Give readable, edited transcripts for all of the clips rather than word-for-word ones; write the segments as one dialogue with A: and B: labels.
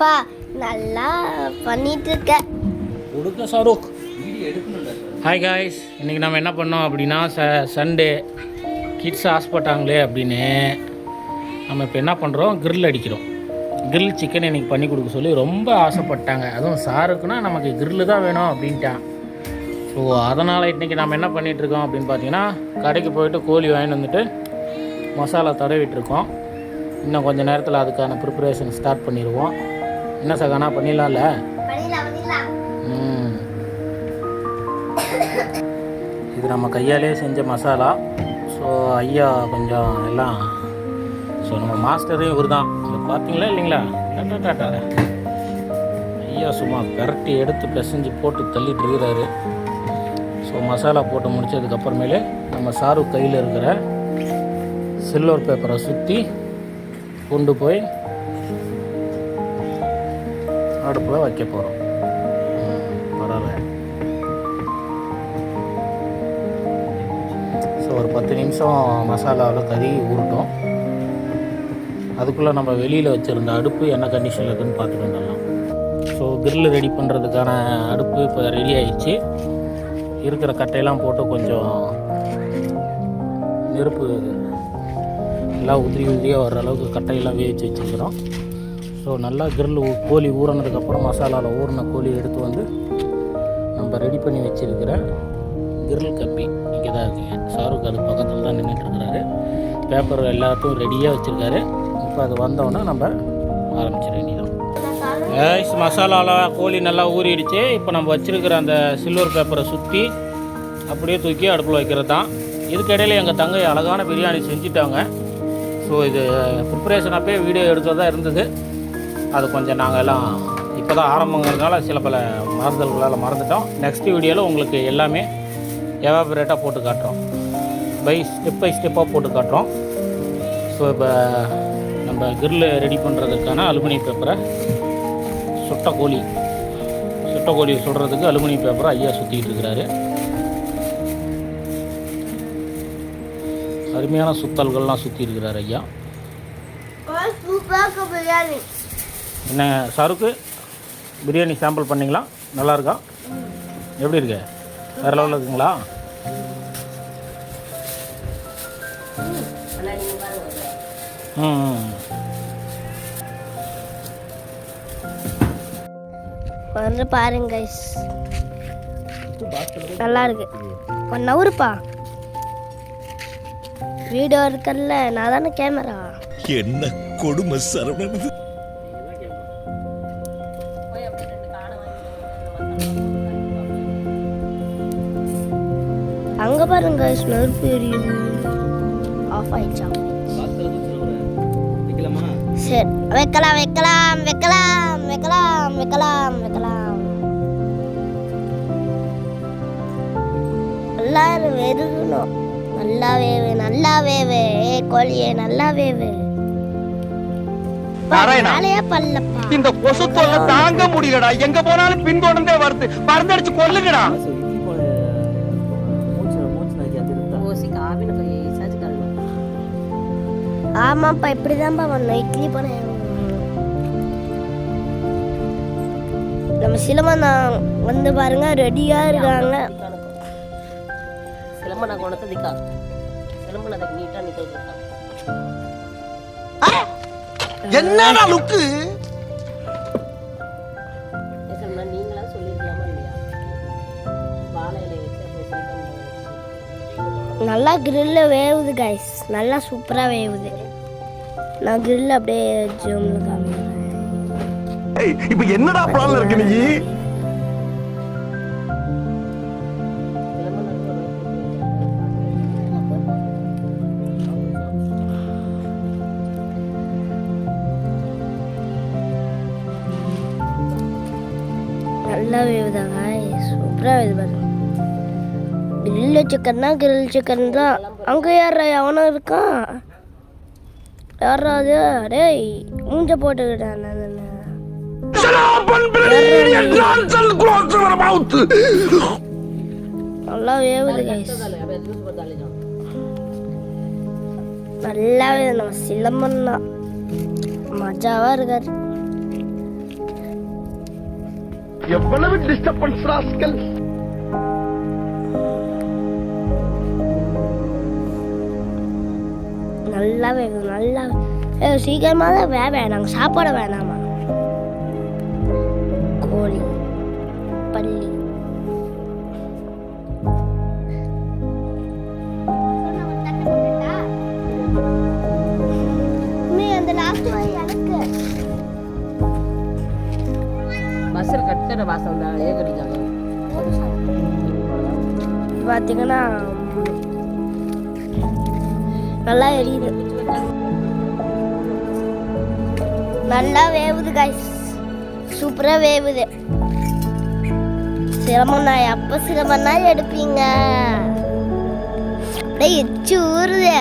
A: பா நல்லா பண்ணிட்டு இருக்க.
B: கொடுக்க ஷாருக். ஹாய் காய்ஸ், இன்றைக்கி நம்ம என்ன பண்ணோம் அப்படின்னா சண்டே கிட்ஸ் ஆசைப்பட்டாங்களே அப்படின்னு நம்ம இப்போ என்ன பண்ணுறோம், கிரில் அடிக்கிறோம். கிரில் சிக்கன் இன்றைக்கி பண்ணி கொடுக்க சொல்லி ரொம்ப ஆசைப்பட்டாங்க. அதுவும் சாருக்குன்னா நமக்கு கிரில்லு தான் வேணும் அப்படின்ட்டான். ஸோ அதனால் இன்றைக்கி நம்ம என்ன பண்ணிகிட்ருக்கோம் அப்படின்னு பார்த்தீங்கன்னா, கடைக்கு போயிட்டு கோழி வாங்கிட்டு வந்துட்டு மசாலா தடவிட்டுருக்கோம். இன்னும் கொஞ்சம் நேரத்தில் அதுக்கான ப்ரிப்பரேஷன் ஸ்டார்ட் பண்ணிடுவோம். என்ன சகானா பண்ணிடலாம்ல? இது நம்ம கையாலே செஞ்ச மசாலா. ஸோ ஐயா கொஞ்சம் எல்லாம், ஸோ நம்ம மாஸ்டரே இவர் தான். இது பார்த்தீங்களா இல்லைங்களா? டாட்டா ஐயா சும்மா விரட்டி எடுத்து பிசைஞ்சு போட்டு தள்ளிட்டு இருக்கிறாரு. ஸோ மசாலா போட்டு முடித்ததுக்கப்புறமேலே நம்ம ஷாருக் கையில் இருக்கிற சில்வர் பேப்பரை சுற்றி கொண்டு போய் அடுப்பில் வைக்க போகிறோம். பரவாயில்ல. ஸோ ஒரு 10 நிமிஷம் மசாலாவில் கறி ஊறட்டும். அதுக்குள்ளே நம்ம வெளியில் வச்சுருந்த அடுப்பு என்ன கண்டிஷனில் இருக்குதுன்னு பார்த்துட்டு வந்துடலாம். ஸோ கிரில் ரெடி பண்ணுறதுக்கான அடுப்பு இப்போ ரெடி ஆகிடுச்சு. இருக்கிற கட்டையெல்லாம் போட்டு கொஞ்சம் நெருப்பு எல்லாம் உதிரியாக வர்ற அளவுக்கு கட்டையெல்லாம் வேவிச்சு வச்சுருக்கிறோம். ஸோ நல்லா கிரில் கோழி ஊறினதுக்கப்புறம் மசாலாவில் ஊறின கோழி எடுத்து வந்து நம்ம ரெடி பண்ணி வச்சுருக்கிற கிரில் கம்பி இங்கே தான் இருக்குங்க. ஷாருக் அது பக்கத்தில் தான் நின்றுட்டுருக்கிறாரு. பேப்பர் எல்லாத்தையும் ரெடியாக வச்சுருக்காரு. இப்போ அது வந்தோன்னா நம்ம ஆரம்பிச்சிட வேண்டியதான். மசாலாவில் கோழி நல்லா ஊறிடுச்சு. இப்போ நம்ம வச்சுருக்கிற அந்த சில்வர் பேப்பரை சுற்றி அப்படியே தூக்கி அடுப்பில் வைக்கிறது தான். இதுக்கிடையில் எங்கள் தங்கை அழகான பிரியாணி செஞ்சுட்டாங்க. ஸோ இது ப்ரிப்பரேஷன் அப்போயே வீடியோ எடுத்ததாக இருந்தது. அது கொஞ்சம் நாங்கள் எல்லாம் இப்போ தான் ஆரம்பங்கிறதுனால சில பல மறந்துகளால் மறந்துட்டோம். நெக்ஸ்ட் வீடியோவில் உங்களுக்கு எல்லாமே எவாபரேட்டாக போட்டு காட்டுறோம். பை ஸ்டெப்பாக போட்டு காட்டுறோம். ஸோ இப்போ நம்ம கிரில் ரெடி பண்ணுறதுக்கான அலுமினியம் பேப்பரை சுட்ட கோழி சுடுறதுக்கு அலுமினியம் பேப்பரை ஐயா சுற்றிக்கிட்டு இருக்கிறாரு. அருமையான சுத்தல்கள்லாம் சுற்றி இருக்கிறார் ஐயா. என்ன ஷாருக்கு, பிரியாணி சாம்பிள் பண்ணிங்களா? நல்லாயிருக்கா? எப்படி இருக்கு? வேறு லெவலில் இருக்குங்களா?
A: வந்து பாருங்க, நல்லா இருக்கு. 1 ஹவருப்பா வீடியோ இருக்கல, நான் தானே கேமரா.
C: என்ன கொடுமை சரவணன்.
A: அங்க பாருங்க, நெருப்பு எரியுது. ஆஃப் ஆயிடுச்சா? சரி, வைக்கலாம் வைக்கலாம் வைக்கலாம் வைக்கலாம் வைக்கலாம் வைக்கலாம். எல்லாரும் வெறுக்கணும். நல்லா வேவு, நல்லா வேவு. கோழியே நல்லா வேவு.
D: இந்த கொசு தொல்லை தாங்க முடியலடா. எங்க போனாலும் பின்தொடர்ந்தே வருது. மருந்தடிச்சு கொல்லுங்கடா.
A: ஆமாப்பா, இப்படிதான்ப்பா பண்ணோம். இட்லி பண்ண நம்ம சிலம்பம் வந்து பாருங்க, ரெடியா இருக்காங்க.
E: சிலம்பம் கொண்டு திக்கா சிலம்பம் அதுக்கு நீட்டா நிக்கல்.
D: என்னடா லுக்கு?
E: நீங்களா சொல்லிருக்கலாமா இல்லையா? வாழை இலை வச்சு
A: நல்லா கிரில்ல வேவுது கைஸ். நல்லா சூப்பரா வேவுது. நான் கிரில் அப்படியே ஜூம்ல காமிக்கிறேன்.
D: இப்போ என்னடா பிளான்ல இருக்கு நீ?
A: நல்லா வேவுதா கைஸ், சூப்பரா வேவுது பாருங்க. கிரில் சிக்கன்னா கிரில் சிக்கன் தான். அங்கே யாரா எவனும் இருக்கான்? யாராவது? டேய் மூஞ்ச போட்டுக்கிட்டேன். நல்லா வேவுது கைஸ். நல்லாவே நம்ம சிலம்பம் தான் மஜாவா இருக்காரு.
D: எவ்வளவு டிஸ்டர்பன்ஸ் ராஸ்கல்.
A: நல்லா வேகும், நல்லா சீக்கிரமாக தான் வேணாங்க, சாப்பாடு வேணாமா. கோழி பள்ளி அந்த லாஸ்ட் எனக்கு
E: பஸ்ஸில் கட்டுற வாசம் தான் ஏகடிக்காங்க.
A: பார்த்தீங்கன்னா நல்லா எரியுது, நல்லா வேவுது காய்ஸ், சூப்பராக வேவுது. சிரமம் நான் எப்போ சிரமம்னா எடுப்பீங்க, அப்படியே எச்சு ஊறுது.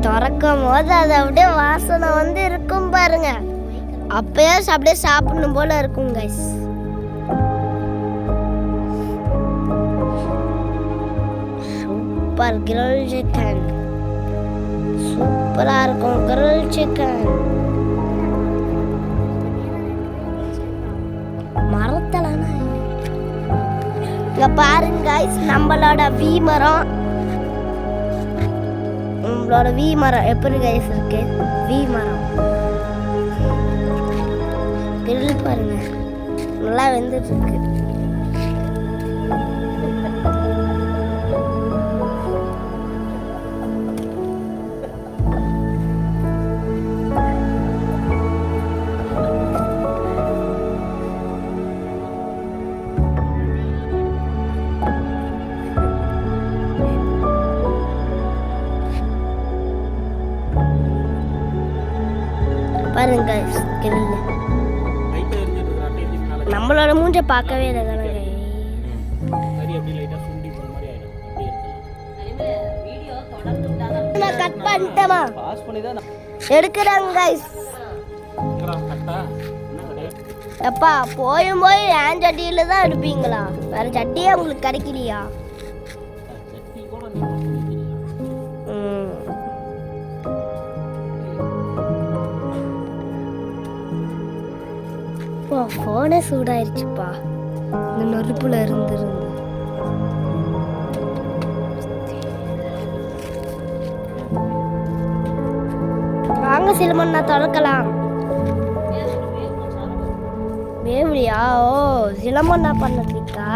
A: திறக்கும் போது அது அப்படியே வாசனை வந்து இருக்கும் பாருங்க, அப்பயே அப்படியே சாப்பிடணும் போல இருக்கும் கைஸ். சூப்பர் கிரில் சிக்கன், சூப்பரா இருக்கும் கிரில் சிக்கன். மரத்தலான இங்க பாருங்க கைஸ், நம்மளோட வீ மரம், நம்மளோட வீ மரம் எப்படி கைஸ் இருக்கு. வீ மரம் கிரில் பாருங்க, நல்லா வெந்துட்டு இருக்கு. பாருங்க கிரில், நம்மளோட மூஞ்ச பார்க்கவே இல்லை தானே. நான் கட் பண்ணிட்டேமா, எடுக்கிறாங்க கைஸ். எப்பா போயும் போய் ஏன் சட்டியில தான் எடுப்பீங்களா, வேற சட்டியே உங்களுக்கு கிடைக்கலையா? ஃபோனே சூடாயிருச்சுப்பா இந்த நெருப்புல இருந்து. வாங்க சிலமண்ணா தொடக்கலாம். வேவலியா? ஓ சிலமண்ணா பண்ணதுக்கா?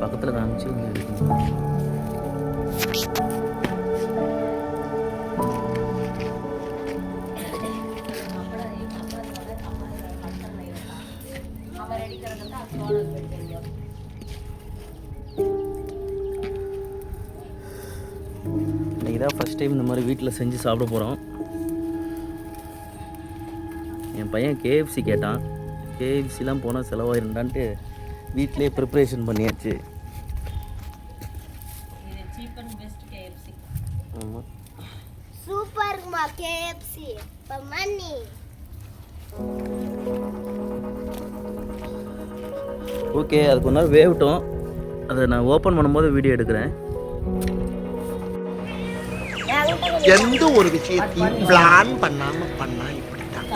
B: பக்கத்தில் காமிச்சு இன்றைக்கி தான் ஃபஸ்ட் டைம் இந்த மாதிரி வீட்டில் செஞ்சு சாப்பிட போகிறோம். என் பையன் கேஎஃப்சி கேட்டான், கேஎஃப்சிலாம் போனால் செலவாயிருந்தான்ட்டு வீட்டிலே ப்ரிப்ரேஷன் பண்ணியாச்சு. ஆமாம்
A: சூப்பர்மா கேஎஃப்சி மன்னி.
B: ஓகே, அது கொஞ்ச நேரம் வேகட்டும், அதை நான் ஓப்பன் பண்ணும்போது வீடியோ எடுக்கிறேன்.
D: எந்த ஒரு விஷயத்தையும் பிளான் பண்ணாம பண்ணா இப்படித்தான்.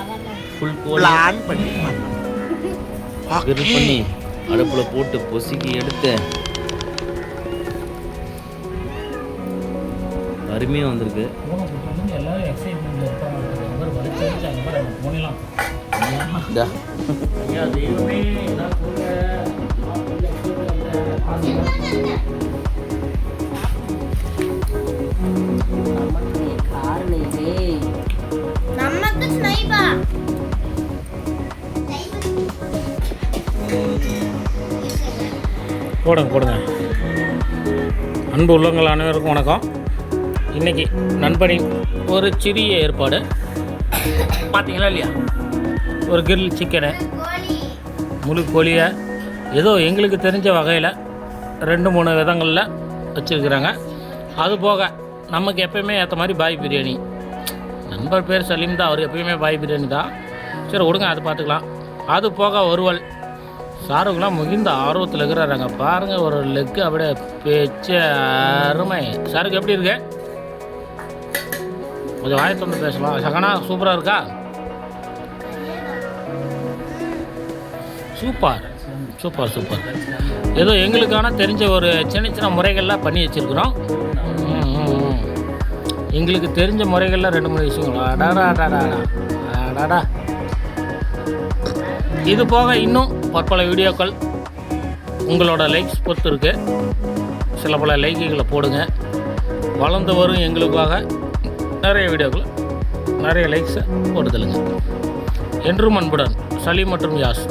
B: ஃபுல்
D: பிளான் பண்ணி
B: பண்ணி அடுப்பில் போட்டு பொசுக்கி எடுத்து அருமையாக வந்திருக்கு.
A: நமக்கு ஸ்னைப்பா
B: போடுங்க. அன்பு உள்ளங்கள் அனைவருக்கும் வணக்கம். இன்றைக்கி நண்பனின் ஒரு சிறிய ஏற்பாடு பார்த்தீங்களா இல்லையா, ஒரு கிரில் சிக்கனை முழு கோழியை ஏதோ எங்களுக்கு தெரிஞ்ச வகையில் 2-3 விதங்களில் வச்சுருக்குறாங்க. அது போக நமக்கு எப்போயுமே ஏற்ற மாதிரி பாய் பிரியாணி. நண்பர் பேர் சலீம் தான், அவர் எப்பயுமே பாய் பிரியாணி தான். சரி விடுங்க, அது பார்த்துக்கலாம். அது போக ஒருவல். சாருக்கெலாம் மிகுந்த ஆர்வத்தில் இருக்கிறாங்க. பாருங்கள், ஒரு லெக்கு அப்படியே பேச்சு அருமை. சாருக்கு எப்படி இருக்கு? கொஞ்சம் வாயை தொண்டு பேசலாம். சகனா சூப்பராக இருக்கா? Super super super. ஏதோ எங்களுக்கான தெரிஞ்ச ஒரு சின்ன சின்ன முறைகள்லாம் பண்ணி வச்சுருக்குறோம். எங்களுக்கு தெரிஞ்ச முறைகளில் 2-3 விஷயங்கள். அடாடா. இது போக இன்னும் பற்பல வீடியோக்கள் உங்களோட லைக்ஸ் பொறுத்து இருக்குது. சில பல லைக்குகளை போடுங்க. வளர்ந்து வரும் எங்களுக்காக நிறைய வீடியோக்கள், நிறைய லைக்ஸை போட்டுதலுங்க. என்றும் அன்புடன் சலீம் மற்றும் யாஸ்.